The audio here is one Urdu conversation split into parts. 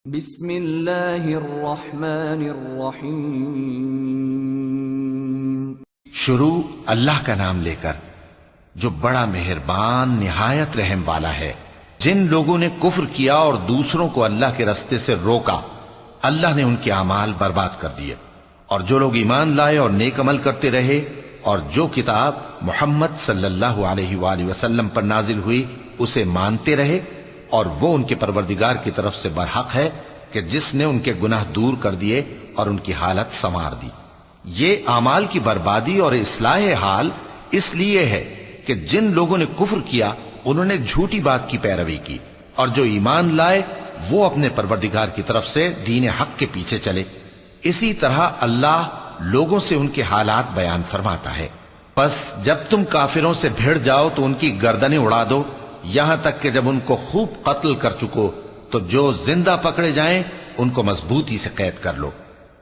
بسم اللہ الرحمن الرحیم۔ شروع اللہ کا نام لے کر جو بڑا مہربان نہایت رحم والا ہے۔ جن لوگوں نے کفر کیا اور دوسروں کو اللہ کے رستے سے روکا، اللہ نے ان کے اعمال برباد کر دیے، اور جو لوگ ایمان لائے اور نیک عمل کرتے رہے اور جو کتاب محمد صلی اللہ علیہ وآلہ وسلم پر نازل ہوئی اسے مانتے رہے، اور وہ ان کے پروردگار کی طرف سے برحق ہے کہ جس نے ان کے گناہ دور کر دیے اور ان کی حالت سنوار دی۔ یہ اعمال کی بربادی اور اصلاح حال اس لیے ہے کہ جن لوگوں نے کفر کیا انہوں نے جھوٹی بات کی پیروی کی، اور جو ایمان لائے وہ اپنے پروردگار کی طرف سے دین حق کے پیچھے چلے۔ اسی طرح اللہ لوگوں سے ان کے حالات بیان فرماتا ہے۔ پس جب تم کافروں سے بھیڑ جاؤ تو ان کی گردنیں اڑا دو، یہاں تک کہ جب ان کو خوب قتل کر چکو تو جو زندہ پکڑے جائیں ان کو مضبوطی سے قید کر لو۔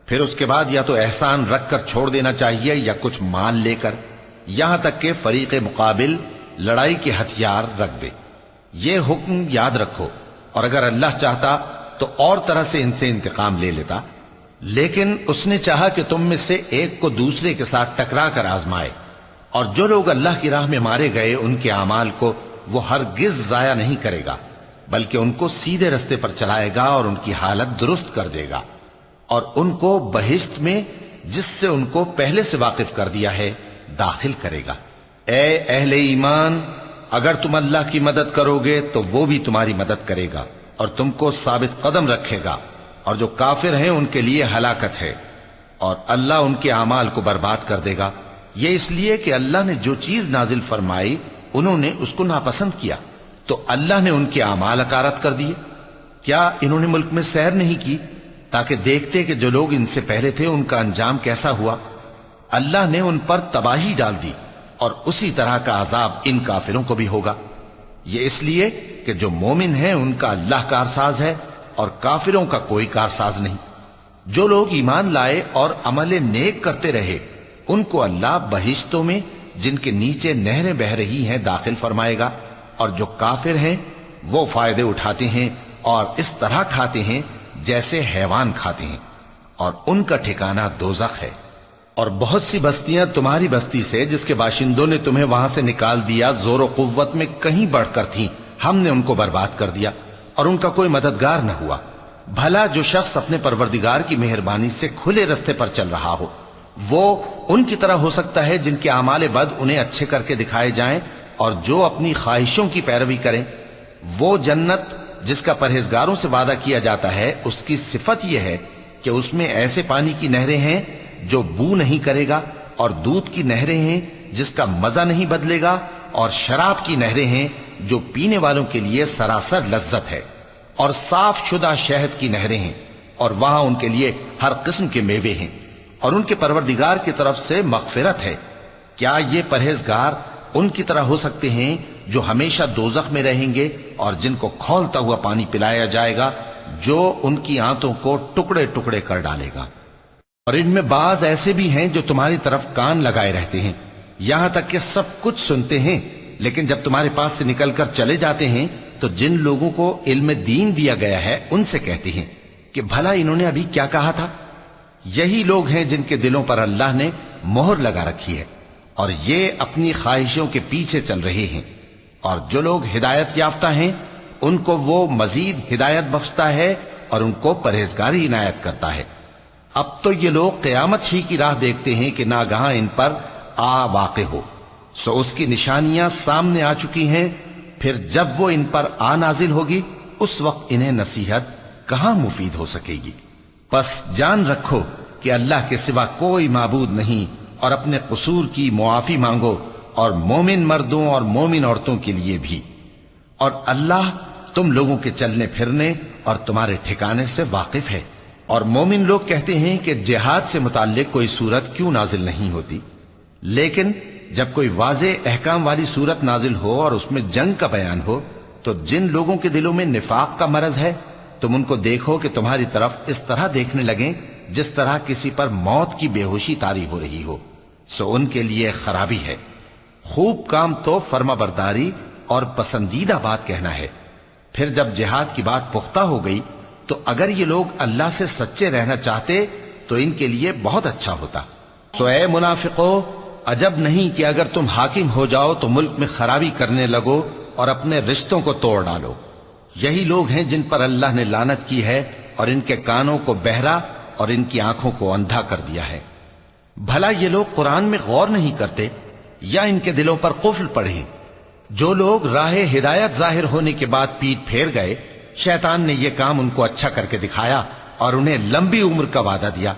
پھر اس کے بعد یا تو احسان رکھ کر چھوڑ دینا چاہیے یا کچھ مال لے کر، یہاں تک کہ فریق مقابل لڑائی کے ہتھیار رکھ دے۔ یہ حکم یاد رکھو، اور اگر اللہ چاہتا تو اور طرح سے ان سے انتقام لے لیتا، لیکن اس نے چاہا کہ تم میں سے ایک کو دوسرے کے ساتھ ٹکرا کر آزمائے۔ اور جو لوگ اللہ کی راہ میں مارے گئے ان کے اعمال کو وہ ہرگز ضائع نہیں کرے گا، بلکہ ان کو سیدھے رستے پر چلائے گا اور ان کی حالت درست کر دے گا، اور ان کو بہشت میں جس سے ان کو پہلے سے واقف کر دیا ہے داخل کرے گا۔ اے اہل ایمان، اگر تم اللہ کی مدد کرو گے تو وہ بھی تمہاری مدد کرے گا اور تم کو ثابت قدم رکھے گا، اور جو کافر ہیں ان کے لیے ہلاکت ہے، اور اللہ ان کے اعمال کو برباد کر دے گا۔ یہ اس لیے کہ اللہ نے جو چیز نازل فرمائی انہوں نے اس کو ناپسند کیا، تو اللہ نے ان کے اعمال اکارت کر دیے۔ کیا انہوں نے ملک میں سیر نہیں کی تاکہ دیکھتے کہ جو لوگ ان سے پہلے تھے ان کا انجام کیسا ہوا؟ اللہ نے ان پر تباہی ڈال دی، اور اسی طرح کا عذاب ان کافروں کو بھی ہوگا۔ یہ اس لیے کہ جو مومن ہیں ان کا اللہ کارساز ہے اور کافروں کا کوئی کارساز نہیں۔ جو لوگ ایمان لائے اور عمل نیک کرتے رہے ان کو اللہ بہشتوں میں جن کے نیچے نہریں بہ رہی ہیں داخل فرمائے گا، اور جو کافر ہیں وہ فائدے اٹھاتے ہیں اور اس طرح کھاتے ہیں جیسے حیوان کھاتے ہیں، اور ان کا ٹھکانہ دوزخ ہے۔ اور بہت سی بستیاں تمہاری بستی سے جس کے باشندوں نے تمہیں وہاں سے نکال دیا زور و قوت میں کہیں بڑھ کر تھیں، ہم نے ان کو برباد کر دیا اور ان کا کوئی مددگار نہ ہوا۔ بھلا جو شخص اپنے پروردگار کی مہربانی سے کھلے رستے پر چل رہا ہو وہ ان کی طرح ہو سکتا ہے جن کے اعمال بد انہیں اچھے کر کے دکھائے جائیں، اور جو اپنی خواہشوں کی پیروی کریں۔ وہ جنت جس کا پرہیزگاروں سے وعدہ کیا جاتا ہے اس کی صفت یہ ہے کہ اس میں ایسے پانی کی نہریں ہیں جو بو نہیں کرے گا، اور دودھ کی نہریں ہیں جس کا مزہ نہیں بدلے گا، اور شراب کی نہریں ہیں جو پینے والوں کے لیے سراسر لذت ہے، اور صاف شدہ شہد کی نہریں ہیں، اور وہاں ان کے لیے ہر قسم کے میوے ہیں، اور ان کے پروردگار کی طرف سے مغفرت ہے۔ کیا یہ پرہیزگار ان کی طرح ہو سکتے ہیں جو ہمیشہ دوزخ میں رہیں گے اور جن کو کھولتا ہوا پانی پلایا جائے گا جو ان کی آنتوں کو ٹکڑے ٹکڑے کر ڈالے گا؟ اور ان میں بعض ایسے بھی ہیں جو تمہاری طرف کان لگائے رہتے ہیں، یہاں تک کہ سب کچھ سنتے ہیں، لیکن جب تمہارے پاس سے نکل کر چلے جاتے ہیں تو جن لوگوں کو علم دین دیا گیا ہے ان سے کہتے ہیں کہ بھلا انہوں نے ابھی کیا کہا تھا؟ یہی لوگ ہیں جن کے دلوں پر اللہ نے مہر لگا رکھی ہے، اور یہ اپنی خواہشوں کے پیچھے چل رہے ہیں۔ اور جو لوگ ہدایت یافتہ ہیں ان کو وہ مزید ہدایت بخشتا ہے اور ان کو پرہیزگاری عنایت کرتا ہے۔ اب تو یہ لوگ قیامت ہی کی راہ دیکھتے ہیں کہ ناگہاں ان پر آ واقع ہو، سو اس کی نشانیاں سامنے آ چکی ہیں، پھر جب وہ ان پر آ نازل ہوگی اس وقت انہیں نصیحت کہاں مفید ہو سکے گی۔ پس جان رکھو کہ اللہ کے سوا کوئی معبود نہیں، اور اپنے قصور کی معافی مانگو، اور مومن مردوں اور مومن عورتوں کے لیے بھی۔ اور اللہ تم لوگوں کے چلنے پھرنے اور تمہارے ٹھکانے سے واقف ہے۔ اور مومن لوگ کہتے ہیں کہ جہاد سے متعلق کوئی صورت کیوں نازل نہیں ہوتی، لیکن جب کوئی واضح احکام والی صورت نازل ہو اور اس میں جنگ کا بیان ہو تو جن لوگوں کے دلوں میں نفاق کا مرض ہے تم ان کو دیکھو کہ تمہاری طرف اس طرح دیکھنے لگیں جس طرح کسی پر موت کی بے ہوشی طاری ہو رہی ہو، سو ان کے لیے خرابی ہے۔ خوب کام تو فرما برداری اور پسندیدہ بات کہنا ہے، پھر جب جہاد کی بات پختہ ہو گئی تو اگر یہ لوگ اللہ سے سچے رہنا چاہتے تو ان کے لیے بہت اچھا ہوتا۔ سو اے منافقو، عجب نہیں کہ اگر تم حاکم ہو جاؤ تو ملک میں خرابی کرنے لگو اور اپنے رشتوں کو توڑ ڈالو۔ یہی لوگ ہیں جن پر اللہ نے لعنت کی ہے اور ان کے کانوں کو بہرا اور ان کی آنکھوں کو اندھا کر دیا ہے۔ بھلا یہ لوگ قرآن میں غور نہیں کرتے یا ان کے دلوں پر قفل پڑے؟ جو لوگ راہ ہدایت ظاہر ہونے کے بعد پیٹ پھیر گئے، شیطان نے یہ کام ان کو اچھا کر کے دکھایا اور انہیں لمبی عمر کا وعدہ دیا۔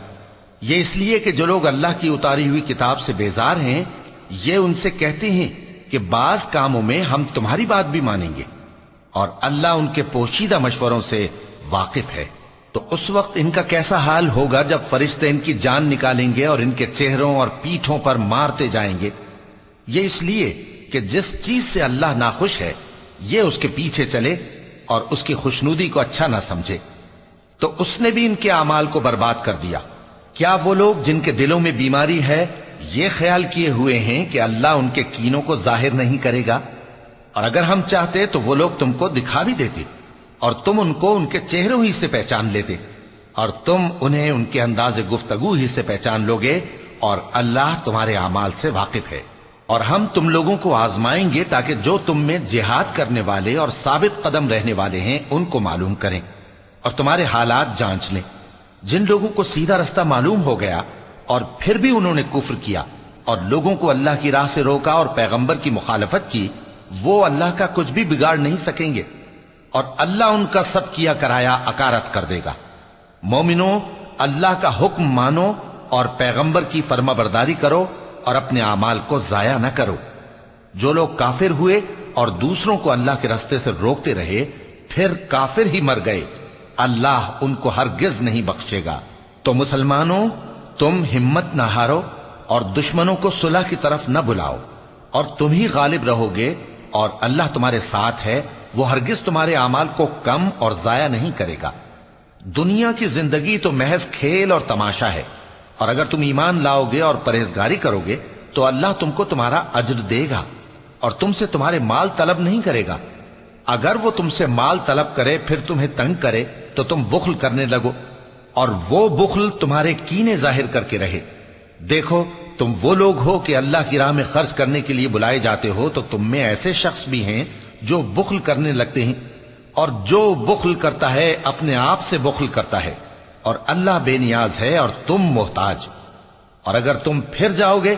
یہ اس لیے کہ جو لوگ اللہ کی اتاری ہوئی کتاب سے بیزار ہیں، یہ ان سے کہتے ہیں کہ بعض کاموں میں ہم تمہاری بات بھی مانیں گے، اور اللہ ان کے پوشیدہ مشوروں سے واقف ہے۔ تو اس وقت ان کا کیسا حال ہوگا جب فرشتے ان کی جان نکالیں گے اور ان کے چہروں اور پیٹھوں پر مارتے جائیں گے۔ یہ اس لیے کہ جس چیز سے اللہ ناخوش ہے یہ اس کے پیچھے چلے اور اس کی خوشنودی کو اچھا نہ سمجھے، تو اس نے بھی ان کے اعمال کو برباد کر دیا۔ کیا وہ لوگ جن کے دلوں میں بیماری ہے یہ خیال کیے ہوئے ہیں کہ اللہ ان کے کینوں کو ظاہر نہیں کرے گا؟ اور اگر ہم چاہتے تو وہ لوگ تم کو دکھا بھی دیتے اور تم ان کو ان کے چہروں ہی سے پہچان لیتے، اور تم انہیں ان کے انداز گفتگو ہی سے پہچان لوگے، اور اللہ تمہارے اعمال سے واقف ہے۔ اور ہم تم لوگوں کو آزمائیں گے تاکہ جو تم میں جہاد کرنے والے اور ثابت قدم رہنے والے ہیں ان کو معلوم کریں اور تمہارے حالات جانچ لیں۔ جن لوگوں کو سیدھا رستہ معلوم ہو گیا اور پھر بھی انہوں نے کفر کیا اور لوگوں کو اللہ کی راہ سے روکا اور پیغمبر کی مخالفت کی، وہ اللہ کا کچھ بھی بگاڑ نہیں سکیں گے، اور اللہ ان کا سب کیا کرایا اکارت کر دے گا۔ مومنو، اللہ کا حکم مانو اور پیغمبر کی فرما برداری کرو اور اپنے اعمال کو ضائع نہ کرو۔ جو لوگ کافر ہوئے اور دوسروں کو اللہ کے راستے سے روکتے رہے پھر کافر ہی مر گئے، اللہ ان کو ہرگز نہیں بخشے گا۔ تو مسلمانوں، تم ہمت نہ ہارو اور دشمنوں کو صلح کی طرف نہ بلاؤ، اور تم ہی غالب رہو گے، اور اللہ تمہارے ساتھ ہے، وہ ہرگز تمہارے اعمال کو کم اور ضائع نہیں کرے گا۔ دنیا کی زندگی تو محض کھیل اور تماشا ہے، اور اگر تم ایمان لاؤ گے اور پرہیزگاری کرو گے تو اللہ تم کو تمہارا اجر دے گا اور تم سے تمہارے مال طلب نہیں کرے گا۔ اگر وہ تم سے مال طلب کرے پھر تمہیں تنگ کرے تو تم بخل کرنے لگو، اور وہ بخل تمہارے کینے ظاہر کر کے رہے۔ دیکھو، تم وہ لوگ ہو کہ اللہ کی راہ میں خرچ کرنے کے لیے بلائے جاتے ہو، تو تم میں ایسے شخص بھی ہیں جو بخل کرنے لگتے ہیں، اور جو بخل کرتا ہے اپنے آپ سے بخل کرتا ہے، اور اللہ بے نیاز ہے اور تم محتاج۔ اور اگر تم پھر جاؤ گے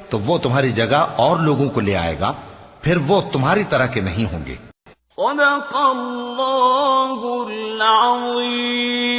تو وہ تمہاری جگہ اور لوگوں کو لے آئے گا، پھر وہ تمہاری طرح کے نہیں ہوں گے۔ صدق اللہ العظیم۔